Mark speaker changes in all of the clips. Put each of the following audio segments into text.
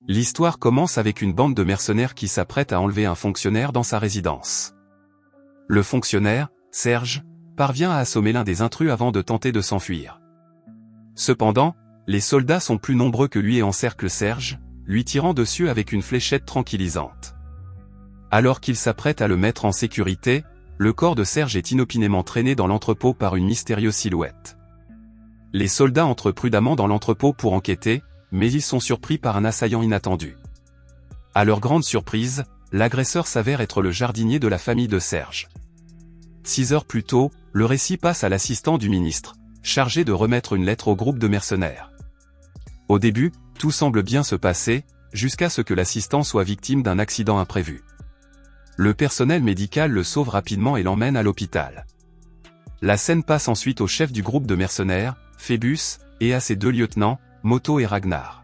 Speaker 1: L'histoire commence avec une bande de mercenaires qui s'apprête à enlever un fonctionnaire dans sa résidence. Le fonctionnaire, Serge, parvient à assommer l'un des intrus avant de tenter de s'enfuir. Cependant, les soldats sont plus nombreux que lui et encerclent Serge, lui tirant dessus avec une fléchette tranquillisante. Alors qu'il s'apprête à le mettre en sécurité, le corps de Serge est inopinément traîné dans l'entrepôt par une mystérieuse silhouette. Les soldats entrent prudemment dans l'entrepôt pour enquêter, mais ils sont surpris par un assaillant inattendu. À leur grande surprise, l'agresseur s'avère être le jardinier de la famille de Serge. 6 heures plus tôt, le récit passe à l'assistant du ministre, chargé de remettre une lettre au groupe de mercenaires. Au début, tout semble bien se passer, jusqu'à ce que l'assistant soit victime d'un accident imprévu. Le personnel médical le sauve rapidement et l'emmène à l'hôpital. La scène passe ensuite au chef du groupe de mercenaires, Phébus, et à ses 2 lieutenants, Moto et Ragnar.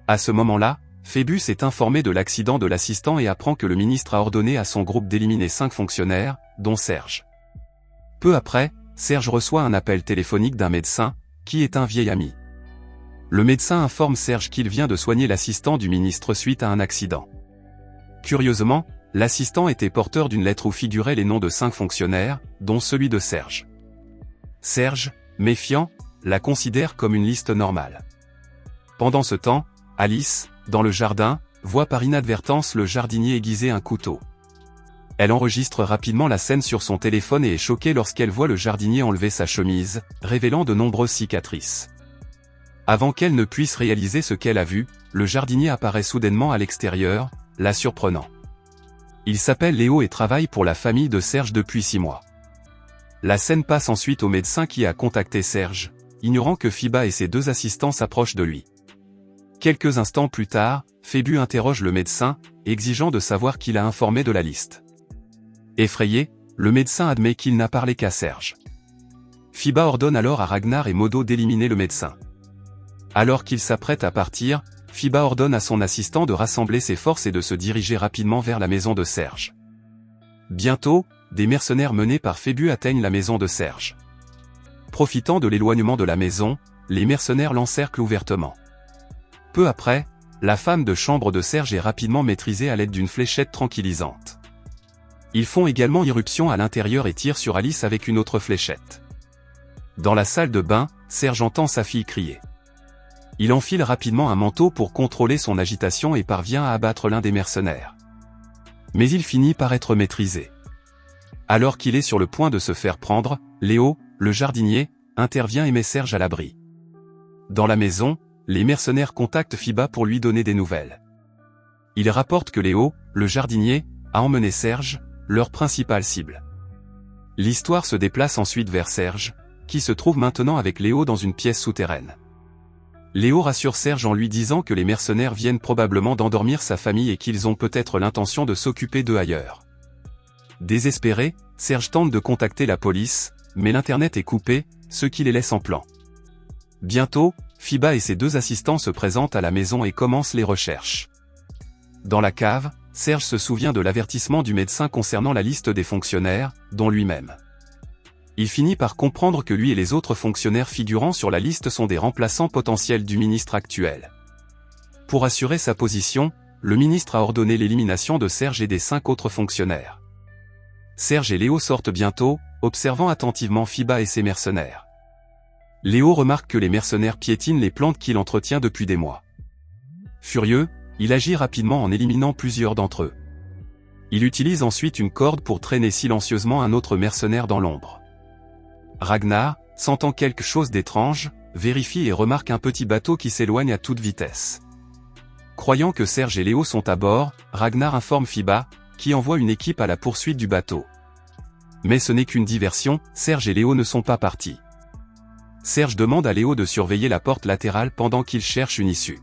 Speaker 1: À ce moment-là, Phébus est informé de l'accident de l'assistant et apprend que le ministre a ordonné à son groupe d'éliminer 5 fonctionnaires, dont Serge. Peu après, Serge reçoit un appel téléphonique d'un médecin, qui est un vieil ami. Le médecin informe Serge qu'il vient de soigner l'assistant du ministre suite à un accident. Curieusement, l'assistant était porteur d'une lettre où figuraient les noms de 5 fonctionnaires, dont celui de Serge. Serge, méfiant, la considère comme une liste normale. Pendant ce temps, Alice, dans le jardin, voit par inadvertance le jardinier aiguiser un couteau. Elle enregistre rapidement la scène sur son téléphone et est choquée lorsqu'elle voit le jardinier enlever sa chemise, révélant de nombreuses cicatrices. Avant qu'elle ne puisse réaliser ce qu'elle a vu, le jardinier apparaît soudainement à l'extérieur, la surprenant. Il s'appelle Léo et travaille pour la famille de Serge depuis 6 mois. La scène passe ensuite au médecin qui a contacté Serge, ignorant que Fiba et ses 2 assistants s'approchent de lui. Quelques instants plus tard, Phébus interroge le médecin, exigeant de savoir qui l'a informé de la liste. Effrayé, le médecin admet qu'il n'a parlé qu'à Serge. Fiba ordonne alors à Ragnar et Modo d'éliminer le médecin. Alors qu'il s'apprête à partir, Fiba ordonne à son assistant de rassembler ses forces et de se diriger rapidement vers la maison de Serge. Bientôt, des mercenaires menés par Phébus atteignent la maison de Serge. Profitant de l'éloignement de la maison, les mercenaires l'encerclent ouvertement. Peu après, la femme de chambre de Serge est rapidement maîtrisée à l'aide d'une fléchette tranquillisante. Ils font également irruption à l'intérieur et tirent sur Alice avec une autre fléchette. Dans la salle de bain, Serge entend sa fille crier. Il enfile rapidement un manteau pour contrôler son agitation et parvient à abattre l'un des mercenaires. Mais il finit par être maîtrisé. Alors qu'il est sur le point de se faire prendre, Léo, le jardinier, intervient et met Serge à l'abri. Dans la maison, les mercenaires contactent Fiba pour lui donner des nouvelles. Ils rapportent que Léo, le jardinier, a emmené Serge, leur principale cible. L'histoire se déplace ensuite vers Serge, qui se trouve maintenant avec Léo dans une pièce souterraine. Léo rassure Serge en lui disant que les mercenaires viennent probablement d'endormir sa famille et qu'ils ont peut-être l'intention de s'occuper d'eux ailleurs. Désespéré, Serge tente de contacter la police, mais l'internet est coupé, ce qui les laisse en plan. Bientôt, Fiba et ses 2 assistants se présentent à la maison et commencent les recherches. Dans la cave, Serge se souvient de l'avertissement du médecin concernant la liste des fonctionnaires, dont lui-même. Il finit par comprendre que lui et les autres fonctionnaires figurant sur la liste sont des remplaçants potentiels du ministre actuel. Pour assurer sa position, le ministre a ordonné l'élimination de Serge et des 5 autres fonctionnaires. Serge et Léo sortent bientôt, observant attentivement Fiba et ses mercenaires. Léo remarque que les mercenaires piétinent les plantes qu'il entretient depuis des mois. Furieux, il agit rapidement en éliminant plusieurs d'entre eux. Il utilise ensuite une corde pour traîner silencieusement un autre mercenaire dans l'ombre. Ragnar, sentant quelque chose d'étrange, vérifie et remarque un petit bateau qui s'éloigne à toute vitesse. Croyant que Serge et Léo sont à bord, Ragnar informe Fiba, qui envoie une équipe à la poursuite du bateau. Mais ce n'est qu'une diversion, Serge et Léo ne sont pas partis. Serge demande à Léo de surveiller la porte latérale pendant qu'il cherche une issue.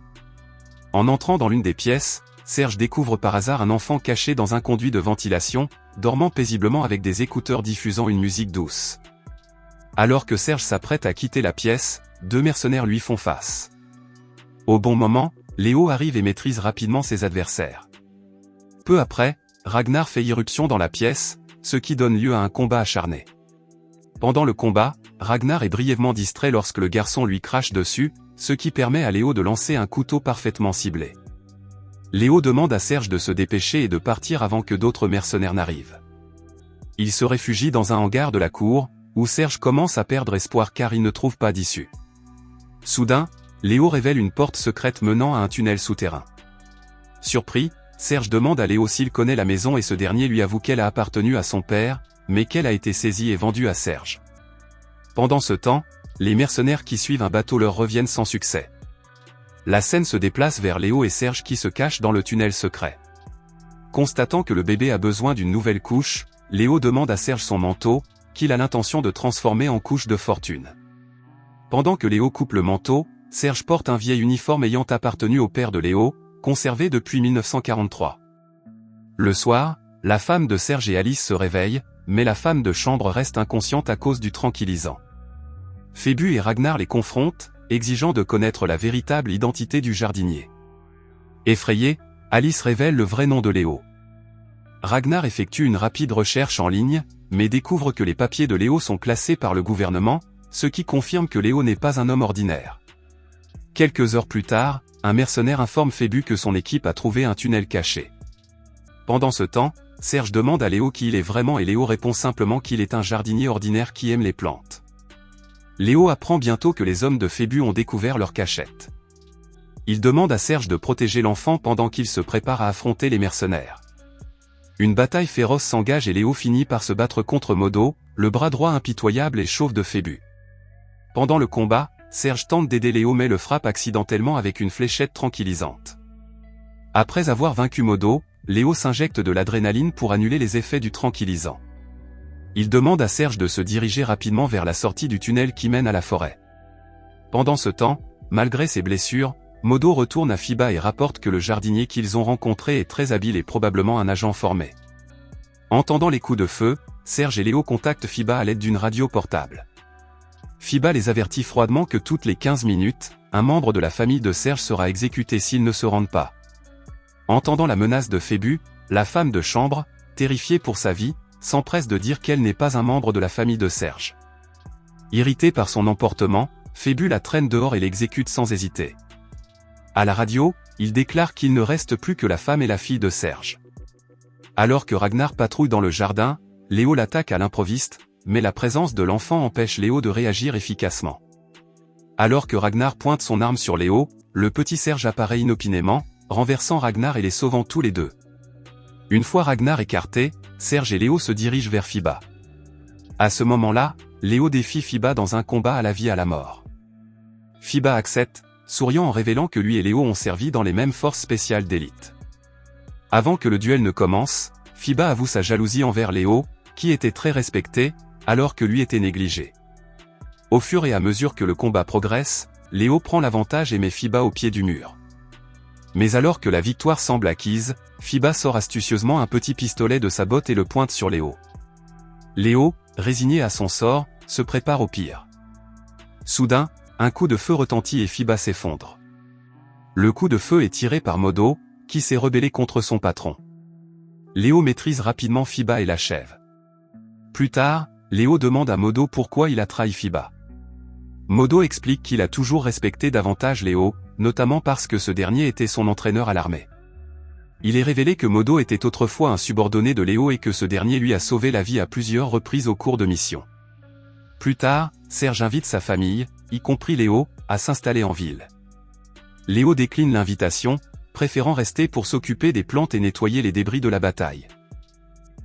Speaker 1: En entrant dans l'une des pièces, Serge découvre par hasard un enfant caché dans un conduit de ventilation, dormant paisiblement avec des écouteurs diffusant une musique douce. Alors que Serge s'apprête à quitter la pièce, 2 mercenaires lui font face. Au bon moment, Léo arrive et maîtrise rapidement ses adversaires. Peu après, Ragnar fait irruption dans la pièce, ce qui donne lieu à un combat acharné. Pendant le combat, Ragnar est brièvement distrait lorsque le garçon lui crache dessus, ce qui permet à Léo de lancer un couteau parfaitement ciblé. Léo demande à Serge de se dépêcher et de partir avant que d'autres mercenaires n'arrivent. Il se réfugie dans un hangar de la cour, où Serge commence à perdre espoir car il ne trouve pas d'issue. Soudain, Léo révèle une porte secrète menant à un tunnel souterrain. Surpris, Serge demande à Léo s'il connaît la maison et ce dernier lui avoue qu'elle a appartenu à son père, mais qu'elle a été saisie et vendue à Serge. Pendant ce temps, les mercenaires qui suivent un bateau leur reviennent sans succès. La scène se déplace vers Léo et Serge qui se cachent dans le tunnel secret. Constatant que le bébé a besoin d'une nouvelle couche, Léo demande à Serge son manteau, qu'il a l'intention de transformer en couche de fortune. Pendant que Léo coupe le manteau, Serge porte un vieil uniforme ayant appartenu au père de Léo, conservé depuis 1943. Le soir, la femme de Serge et Alice se réveille, mais la femme de chambre reste inconsciente à cause du tranquillisant. Phébus et Ragnar les confrontent, exigeant de connaître la véritable identité du jardinier. Effrayée, Alice révèle le vrai nom de Léo. Ragnar effectue une rapide recherche en ligne, mais découvre que les papiers de Léo sont classés par le gouvernement, ce qui confirme que Léo n'est pas un homme ordinaire. Quelques heures plus tard, un mercenaire informe Phébus que son équipe a trouvé un tunnel caché. Pendant ce temps, Serge demande à Léo qui il est vraiment et Léo répond simplement qu'il est un jardinier ordinaire qui aime les plantes. Léo apprend bientôt que les hommes de Phébus ont découvert leur cachette. Il demande à Serge de protéger l'enfant pendant qu'il se prépare à affronter les mercenaires. Une bataille féroce s'engage et Léo finit par se battre contre Modo, le bras droit impitoyable et chauve de Phébus. Pendant le combat, Serge tente d'aider Léo mais le frappe accidentellement avec une fléchette tranquillisante. Après avoir vaincu Modo, Léo s'injecte de l'adrénaline pour annuler les effets du tranquillisant. Il demande à Serge de se diriger rapidement vers la sortie du tunnel qui mène à la forêt. Pendant ce temps, malgré ses blessures, Modo retourne à Fiba et rapporte que le jardinier qu'ils ont rencontré est très habile et probablement un agent formé. Entendant les coups de feu, Serge et Léo contactent Fiba à l'aide d'une radio portable. Fiba les avertit froidement que toutes les 15 minutes, un membre de la famille de Serge sera exécuté s'ils ne se rendent pas. Entendant la menace de Phébus, la femme de chambre, terrifiée pour sa vie, s'empresse de dire qu'elle n'est pas un membre de la famille de Serge. Irrité par son emportement, Phébus la traîne dehors et l'exécute sans hésiter. À la radio, il déclare qu'il ne reste plus que la femme et la fille de Serge. Alors que Ragnar patrouille dans le jardin, Léo l'attaque à l'improviste, mais la présence de l'enfant empêche Léo de réagir efficacement. Alors que Ragnar pointe son arme sur Léo, le petit Serge apparaît inopinément, renversant Ragnar et les sauvant tous les deux. Une fois Ragnar écarté, Serge et Léo se dirigent vers Fiba. À ce moment-là, Léo défie Fiba dans un combat à la vie à la mort. Fiba accepte, souriant en révélant que lui et Léo ont servi dans les mêmes forces spéciales d'élite. Avant que le duel ne commence, Fiba avoue sa jalousie envers Léo, qui était très respecté, alors que lui était négligé. Au fur et à mesure que le combat progresse, Léo prend l'avantage et met Fiba au pied du mur. Mais alors que la victoire semble acquise, Fiba sort astucieusement un petit pistolet de sa botte et le pointe sur Léo. Léo, résigné à son sort, se prépare au pire. Soudain, un coup de feu retentit et Fiba s'effondre. Le coup de feu est tiré par Modo, qui s'est rebellé contre son patron. Léo maîtrise rapidement Fiba et l'achève. Plus tard, Léo demande à Modo pourquoi il a trahi Fiba. Modo explique qu'il a toujours respecté davantage Léo, notamment parce que ce dernier était son entraîneur à l'armée. Il est révélé que Modo était autrefois un subordonné de Léo et que ce dernier lui a sauvé la vie à plusieurs reprises au cours de missions. Plus tard, Serge invite sa famille, y compris Léo, à s'installer en ville. Léo décline l'invitation, préférant rester pour s'occuper des plantes et nettoyer les débris de la bataille.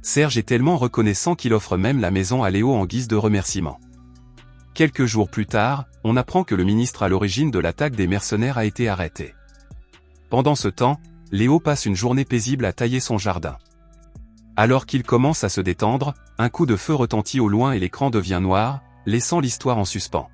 Speaker 1: Serge est tellement reconnaissant qu'il offre même la maison à Léo en guise de remerciement. Quelques jours plus tard, on apprend que le ministre à l'origine de l'attaque des mercenaires a été arrêté. Pendant ce temps, Léo passe une journée paisible à tailler son jardin. Alors qu'il commence à se détendre, un coup de feu retentit au loin et l'écran devient noir, laissant l'histoire en suspens.